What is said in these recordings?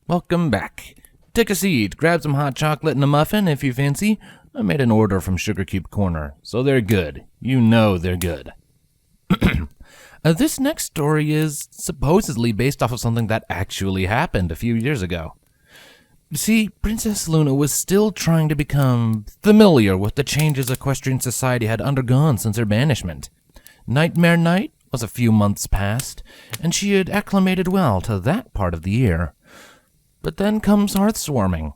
Welcome back. Take a seat, grab some hot chocolate and a muffin if you fancy. I made an order from Sugar Cube Corner, so they're good. You know they're good. This next story is supposedly based off of something that actually happened a few years ago. See, Princess Luna was still trying to become familiar with the changes equestrian society had undergone since her banishment. Nightmare Night was a few months past, and she had acclimated well to that part of the year. But then comes Hearthswarming.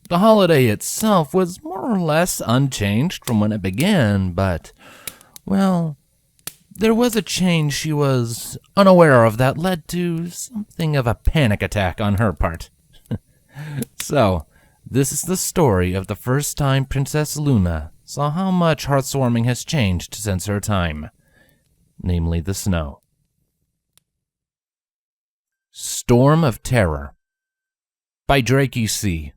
The holiday itself was more or less unchanged from when it began, but, well, there was a change she was unaware of that led to something of a panic attack on her part. So, this is the story of the first time Princess Luna saw how much Hearthswarming has changed since her time, namely the snow. Storm of Terror by Drakey C.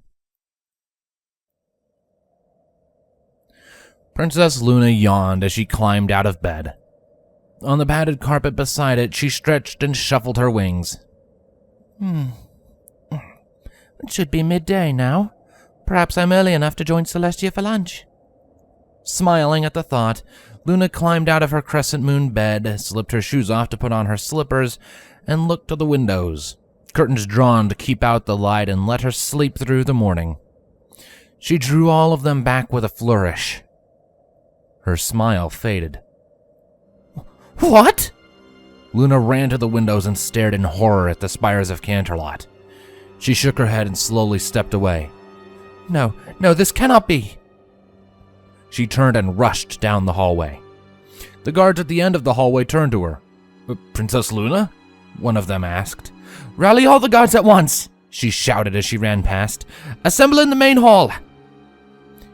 Princess Luna yawned as she climbed out of bed. On the padded carpet beside it, she stretched and shuffled her wings. It should be midday now. Perhaps I'm early enough to join Celestia for lunch. Smiling at the thought, Luna climbed out of her crescent moon bed, slipped her shoes off to put on her slippers, and looked to the windows, curtains drawn to keep out the light and let her sleep through the morning. She drew all of them back with a flourish. Her smile faded. What? Luna ran to the windows and stared in horror at the spires of Canterlot. She shook her head and slowly stepped away. No, this cannot be. She turned and rushed down the hallway. The guards at the end of the hallway turned to her. Princess Luna? One of them asked. Rally all the guards at once, she shouted as she ran past. Assemble in the main hall.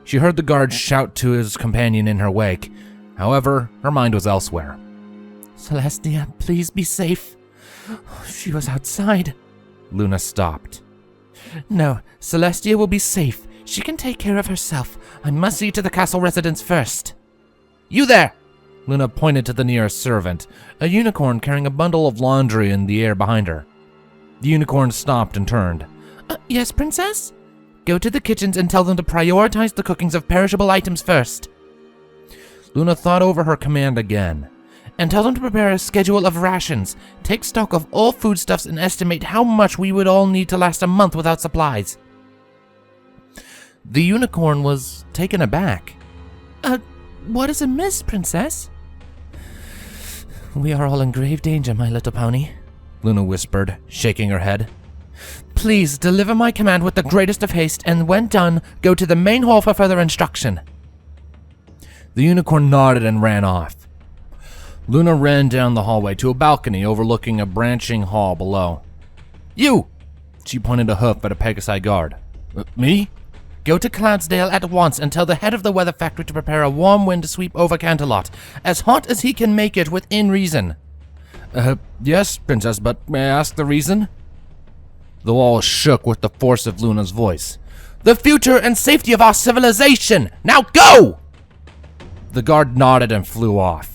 She heard the guard shout to his companion in her wake. However, her mind was elsewhere. Celestia, please be safe. She was outside. Luna stopped. No, Celestia will be safe. She can take care of herself. I must see to the castle residence first. You there! Luna pointed to the nearest servant, a unicorn carrying a bundle of laundry in the air behind her. The unicorn stopped and turned. Yes, princess? Go to the kitchens and tell them to prioritize the cookings of perishable items first. Luna thought over her command again. And tell them to prepare a schedule of rations, take stock of all foodstuffs, and estimate how much we would all need to last a month without supplies. The unicorn was taken aback. What is amiss, princess? We are all in grave danger, my little pony, Luna whispered, shaking her head. Please deliver my command with the greatest of haste, and when done, go to the main hall for further instruction. The unicorn nodded and ran off. Luna ran down the hallway to a balcony overlooking a branching hall below. You! She pointed a hoof at a Pegasi guard. Me? Go to Cloudsdale at once and tell the head of the weather factory to prepare a warm wind to sweep over Canterlot, as hot as he can make it within reason. Yes, princess, but may I ask the reason? The wall shook with the force of Luna's voice. The future and safety of our civilization! Now go! The guard nodded and flew off.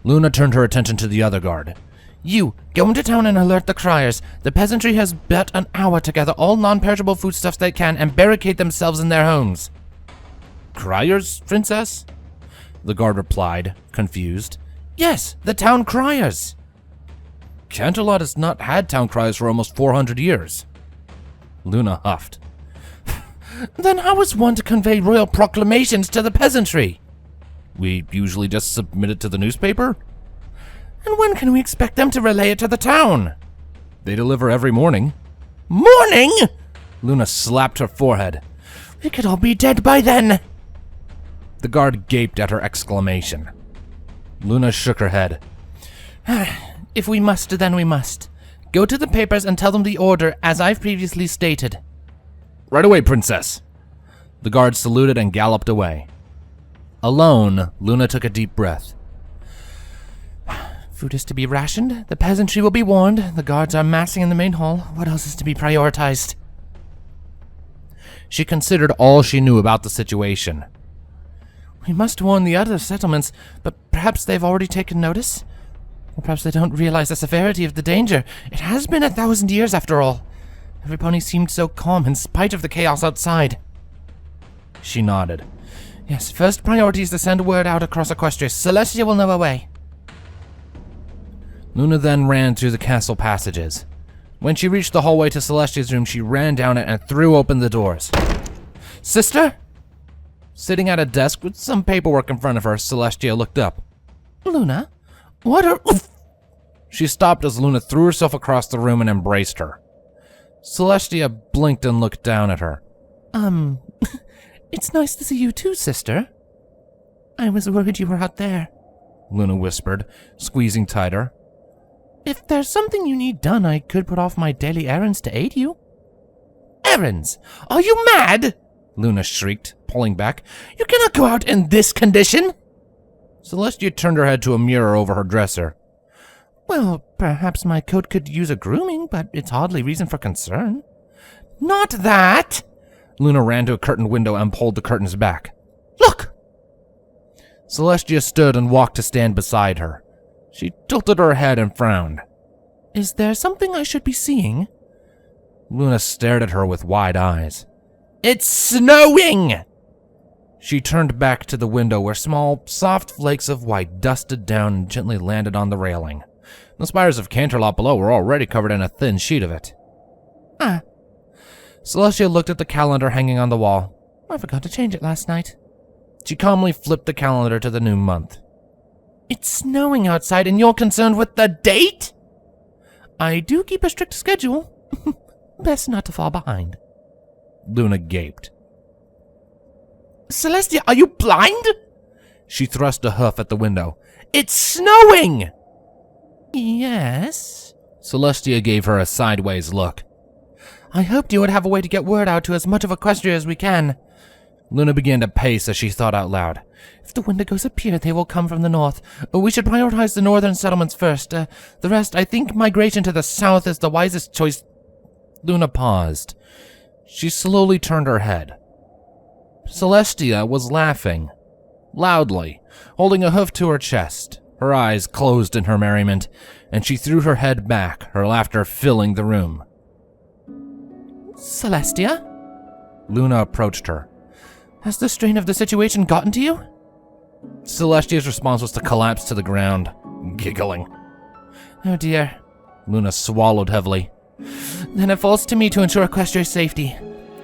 Luna turned her attention to the other guard. You, go into town and alert the criers. The peasantry has but an hour to gather all non-perishable foodstuffs they can and barricade themselves in their homes. Criers, princess? The guard replied, confused. Yes, the town criers. Canterlot has not had town criers for almost 400 years. Luna huffed. Then how is one to convey royal proclamations to the peasantry? We usually just submit it to the newspaper. And when can we expect them to relay it to the town? They deliver every morning. Morning? Luna slapped her forehead. We could all be dead by then. The guard gaped at her exclamation. Luna shook her head. If we must, then we must. Go to the papers and tell them the order, as I've previously stated. Right away, princess. The guard saluted and galloped away. Alone, Luna took a deep breath. Food is to be rationed, the peasantry will be warned, the guards are massing in the main hall. What else is to be prioritized? She considered all she knew about the situation. We must warn the other settlements, but perhaps they've already taken notice? Or perhaps they don't realize the severity of the danger. It has been 1,000 years after all. Every pony seemed so calm in spite of the chaos outside. She nodded. Yes, first priority is to send word out across Equestria. Celestia will know her way. Luna then ran through the castle passages. When she reached the hallway to Celestia's room, she ran down it and threw open the doors. Sister? Sitting at a desk with some paperwork in front of her, Celestia looked up. Luna? What are... She stopped as Luna threw herself across the room and embraced her. Celestia blinked and looked down at her. It's nice to see you too, sister. I was worried you were out there, Luna whispered, squeezing tighter. If there's something you need done, I could put off my daily errands to aid you. Errands? Are you mad? Luna shrieked, pulling back. You cannot go out in this condition! Celestia turned her head to a mirror over her dresser. Well, perhaps my coat could use a grooming, but it's hardly reason for concern. Not that! Luna ran to a curtained window and pulled the curtains back. Look! Celestia stood and walked to stand beside her. She tilted her head and frowned. Is there something I should be seeing? Luna stared at her with wide eyes. It's snowing! She turned back to the window where small, soft flakes of white dusted down and gently landed on the railing. The spires of Canterlot below were already covered in a thin sheet of it. Celestia looked at the calendar hanging on the wall. I forgot to change it last night. She calmly flipped the calendar to the new month. It's snowing outside and you're concerned with the date? I do keep a strict schedule. Best not to fall behind. Luna gaped. Celestia, are you blind? She thrust a hoof at the window. It's snowing! Yes. Celestia gave her a sideways look. I hoped you would have a way to get word out to as much of Equestria as we can. Luna began to pace as she thought out loud. If the Wendigos appear, they will come from the north. We should prioritize the northern settlements first. The rest, I think migration to the south is the wisest choice. Luna paused. She slowly turned her head. Celestia was laughing. Loudly, holding a hoof to her chest. Her eyes closed in her merriment, and she threw her head back, her laughter filling the room. Celestia? Luna approached her. Has the strain of the situation gotten to you? Celestia's response was to collapse to the ground, giggling. Oh dear. Luna swallowed heavily. Then it falls to me to ensure Equestria's safety.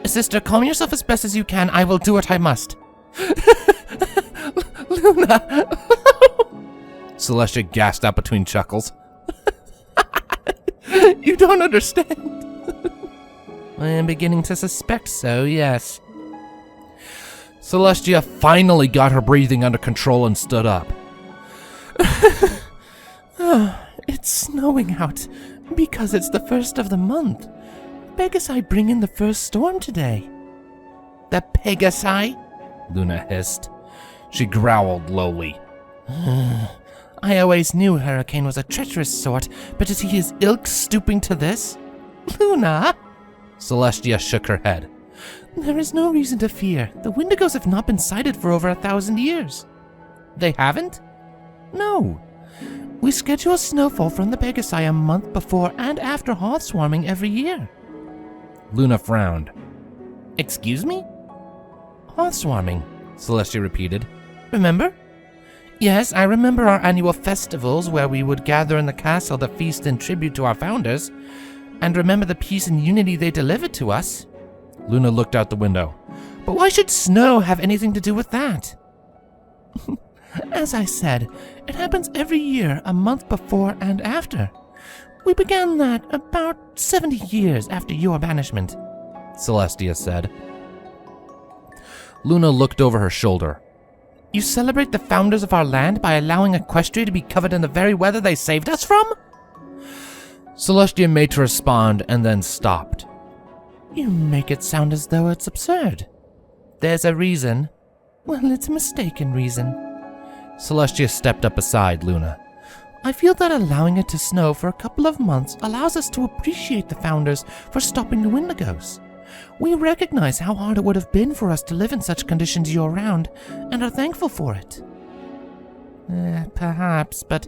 Sister, calm yourself as best as you can. I will do what I must. Luna! Celestia gasped out between chuckles. You don't understand. I am beginning to suspect so, yes. Celestia finally got her breathing under control and stood up. It's snowing out because it's the first of the month. Pegasi bring in the first storm today. The Pegasi? Luna hissed. She growled lowly. I always knew Hurricane was a treacherous sort, but is he his ilk stooping to this? Luna? Celestia shook her head. There is no reason to fear. The Wendigos have not been sighted for over 1,000 years. They haven't? No. We schedule snowfall from the Pegasi a month before and after hearth swarming every year. Luna frowned. Excuse me? Hearth swarming, Celestia repeated. Remember? Yes, I remember our annual festivals where we would gather in the castle to feast in tribute to our founders, and remember the peace and unity they delivered to us. Luna looked out the window. But why should snow have anything to do with that? As I said, it happens every year, a month before and after. We began that about 70 years after your banishment, Celestia said. Luna looked over her shoulder. You celebrate the founders of our land by allowing Equestria to be covered in the very weather they saved us from? Celestia made to respond and then stopped. You make it sound as though it's absurd. There's a reason. Well, it's a mistaken reason. Celestia stepped up beside Luna. I feel that allowing it to snow for a couple of months allows us to appreciate the founders for stopping the Wendigos. We recognize how hard it would have been for us to live in such conditions year-round, and are thankful for it. Perhaps, but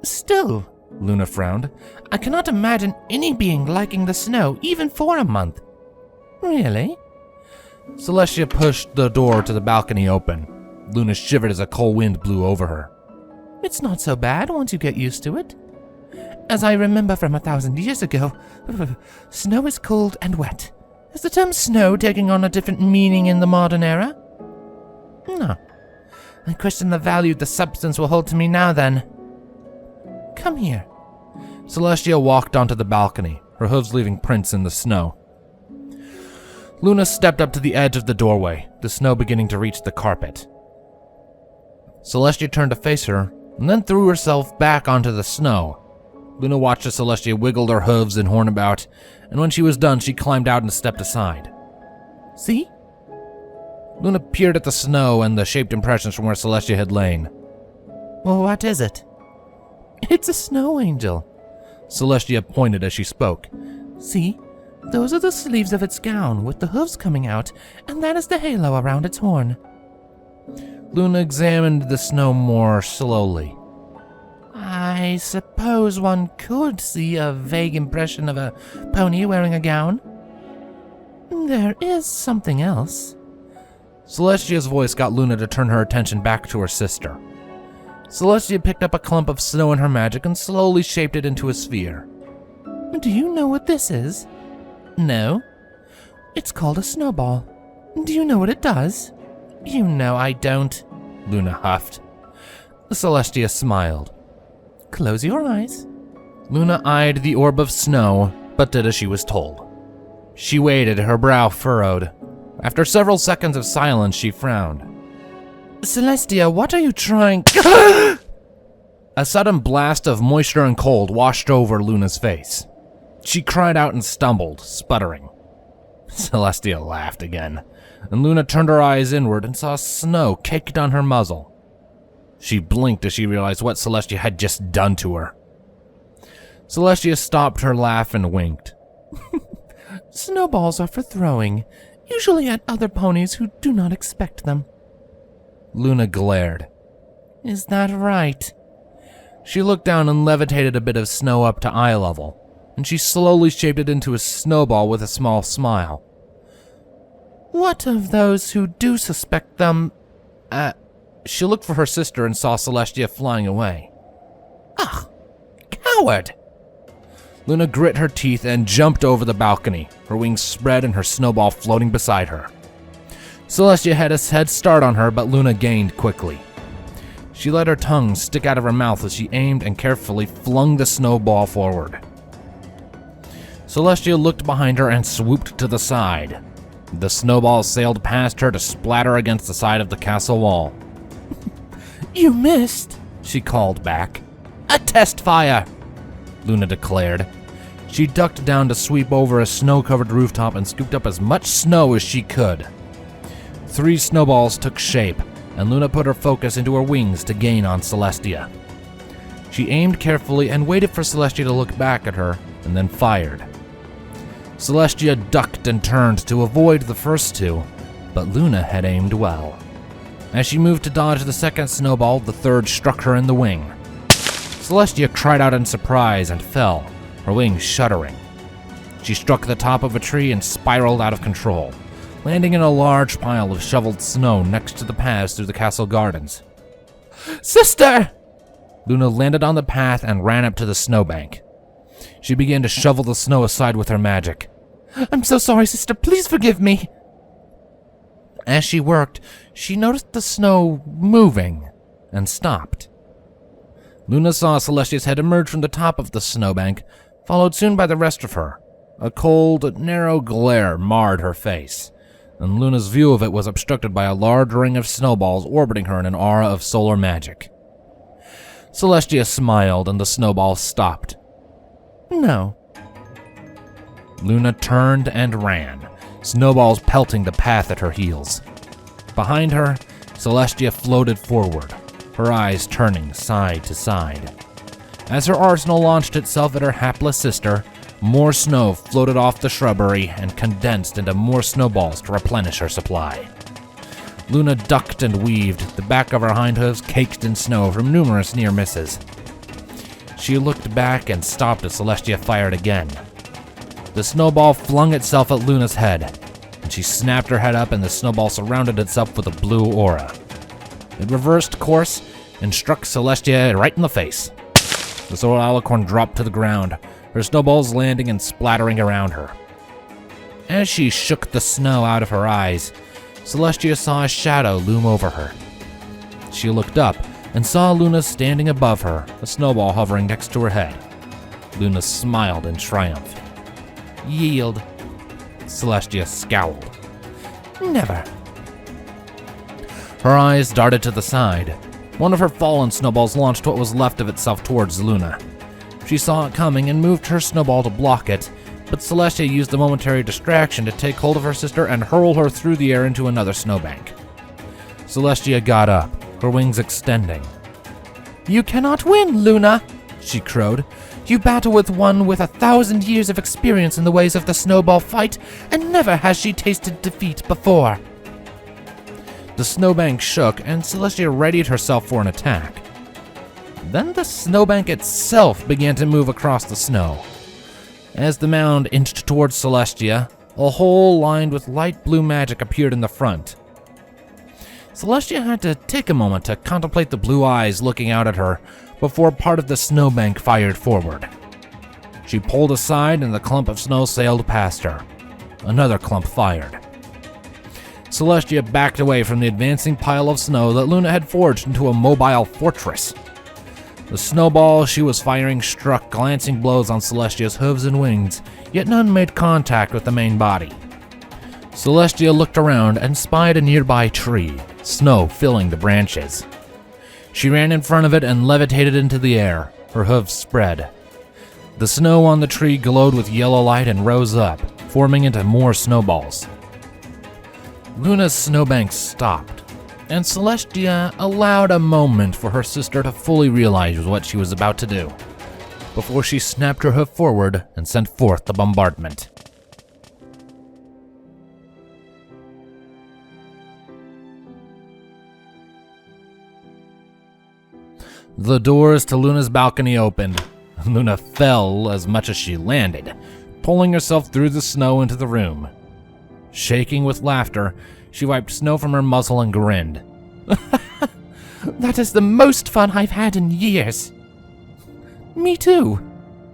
still, Luna frowned. I cannot imagine any being liking the snow, even for a month. Really? Celestia pushed the door to the balcony open. Luna shivered as a cold wind blew over her. It's not so bad once you get used to it. As I remember from 1,000 years ago, snow is cold and wet. Is the term snow taking on a different meaning in the modern era? No. I question the value the substance will hold to me now then. Come here. Celestia walked onto the balcony, her hooves leaving prints in the snow. Luna stepped up to the edge of the doorway, the snow beginning to reach the carpet. Celestia turned to face her, and then threw herself back onto the snow. Luna watched as Celestia wiggled her hooves and horn about, and when she was done, she climbed out and stepped aside. See? Luna peered at the snow and the shaped impressions from where Celestia had lain. Well, what is it? It's a snow angel. Celestia pointed as she spoke. See? Those are the sleeves of its gown, with the hooves coming out, and that is the halo around its horn. Luna examined the snow more slowly. I suppose one could see a vague impression of a pony wearing a gown. There is something else. Celestia's voice got Luna to turn her attention back to her sister. Celestia picked up a clump of snow in her magic and slowly shaped it into a sphere. Do you know what this is? No. It's called a snowball. Do you know what it does? You know I don't, Luna huffed. Celestia smiled. Close your eyes. Luna eyed the orb of snow, but did as she was told. She waited, her brow furrowed. After several seconds of silence, she frowned. Celestia, what are you trying? A sudden blast of moisture and cold washed over Luna's face. She cried out and stumbled, sputtering. Celestia laughed again, and Luna turned her eyes inward and saw snow caked on her muzzle. She blinked as she realized what Celestia had just done to her. Celestia stopped her laugh and winked. Snowballs are for throwing, usually at other ponies who do not expect them. Luna glared. Is that right? She looked down and levitated a bit of snow up to eye level, and she slowly shaped it into a snowball with a small smile. What of those who do suspect them? She looked for her sister and saw Celestia flying away. Ugh, coward! Luna grit her teeth and jumped over the balcony, her wings spread and her snowball floating beside her. Celestia had a head start on her, but Luna gained quickly. She let her tongue stick out of her mouth as she aimed and carefully flung the snowball forward. Celestia looked behind her and swooped to the side. The snowball sailed past her to splatter against the side of the castle wall. You missed, she called back. A test fire, Luna declared. She ducked down to sweep over a snow-covered rooftop and scooped up as much snow as she could. 3 snowballs took shape, and Luna put her focus into her wings to gain on Celestia. She aimed carefully and waited for Celestia to look back at her, and then fired. Celestia ducked and turned to avoid the first 2, but Luna had aimed well. As she moved to dodge the second snowball, the third struck her in the wing. Celestia cried out in surprise and fell, her wings shuddering. She struck the top of a tree and spiraled out of control, landing in a large pile of shoveled snow next to the paths through the castle gardens. Sister! Luna landed on the path and ran up to the snowbank. She began to shovel the snow aside with her magic. I'm so sorry, sister. Please forgive me. As she worked, she noticed the snow moving and stopped. Luna saw Celestia's head emerge from the top of the snowbank, followed soon by the rest of her. A cold, narrow glare marred her face, and Luna's view of it was obstructed by a large ring of snowballs orbiting her in an aura of solar magic. Celestia smiled, and the snowballs stopped. No. Luna turned and ran, snowballs pelting the path at her heels. Behind her, Celestia floated forward, her eyes turning side to side. As her arsenal launched itself at her hapless sister, more snow floated off the shrubbery and condensed into more snowballs to replenish her supply. Luna ducked and weaved, the back of her hind hooves caked in snow from numerous near misses. She looked back and stopped as Celestia fired again. The snowball flung itself at Luna's head, and she snapped her head up and the snowball surrounded itself with a blue aura. It reversed course and struck Celestia right in the face. The solar alicorn dropped to the ground, her snowballs landing and splattering around her. As she shook the snow out of her eyes, Celestia saw a shadow loom over her. She looked up and saw Luna standing above her, a snowball hovering next to her head. Luna smiled in triumph. "Yield," Celestia scowled. "Never." Her eyes darted to the side. One of her fallen snowballs launched what was left of itself towards Luna. She saw it coming and moved her snowball to block it, but Celestia used the momentary distraction to take hold of her sister and hurl her through the air into another snowbank. Celestia got up, her wings extending. "You cannot win, Luna," she crowed. "You battle with one with 1,000 years of experience in the ways of the snowball fight, and never has she tasted defeat before." The snowbank shook, and Celestia readied herself for an attack. Then the snowbank itself began to move across the snow. As the mound inched towards Celestia, a hole lined with light blue magic appeared in the front. Celestia had to take a moment to contemplate the blue eyes looking out at her before part of the snowbank fired forward. She pulled aside and the clump of snow sailed past her. Another clump fired. Celestia backed away from the advancing pile of snow that Luna had forged into a mobile fortress. The snowball she was firing struck glancing blows on Celestia's hooves and wings, yet none made contact with the main body. Celestia looked around and spied a nearby tree, snow filling the branches. She ran in front of it and levitated into the air, her hooves spread. The snow on the tree glowed with yellow light and rose up, forming into more snowballs. Luna's snowbank stopped, and Celestia allowed a moment for her sister to fully realize what she was about to do, before she snapped her hoof forward and sent forth the bombardment. The doors to Luna's balcony opened. Luna fell as much as she landed, pulling herself through the snow into the room. Shaking with laughter, she wiped snow from her muzzle and grinned. "That is the most fun I've had in years." "Me too."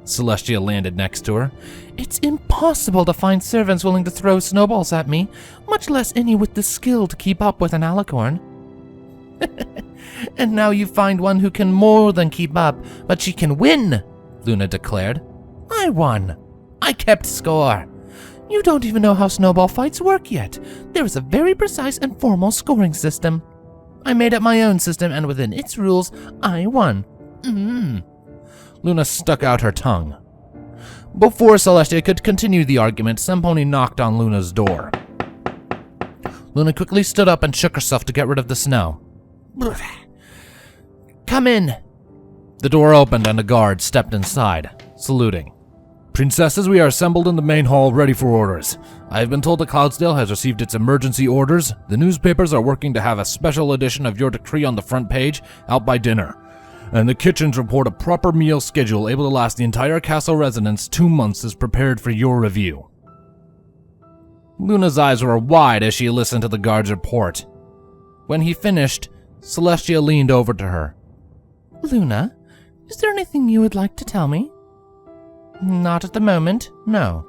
Celestia landed next to her. "It's impossible to find servants willing to throw snowballs at me, much less any with the skill to keep up with an alicorn." "And now you find one who can more than keep up, but she can win," Luna declared. "I won. I kept score. You don't even know how snowball fights work yet. There is a very precise and formal scoring system. I made up my own system, and within its rules, I won." Luna stuck out her tongue. Before Celestia could continue the argument, Semponi knocked on Luna's door. Luna quickly stood up and shook herself to get rid of the snow. "Come in." The door opened and a guard stepped inside, saluting. "Princesses, we are assembled in the main hall, ready for orders. I have been told that Cloudsdale has received its emergency orders. The newspapers are working to have a special edition of your decree on the front page, out by dinner. And the kitchens report a proper meal schedule able to last the entire castle residence 2 months is prepared for your review." Luna's eyes were wide as she listened to the guard's report. When he finished, Celestia leaned over to her. "Luna, is there anything you would like to tell me?" "Not at the moment, no."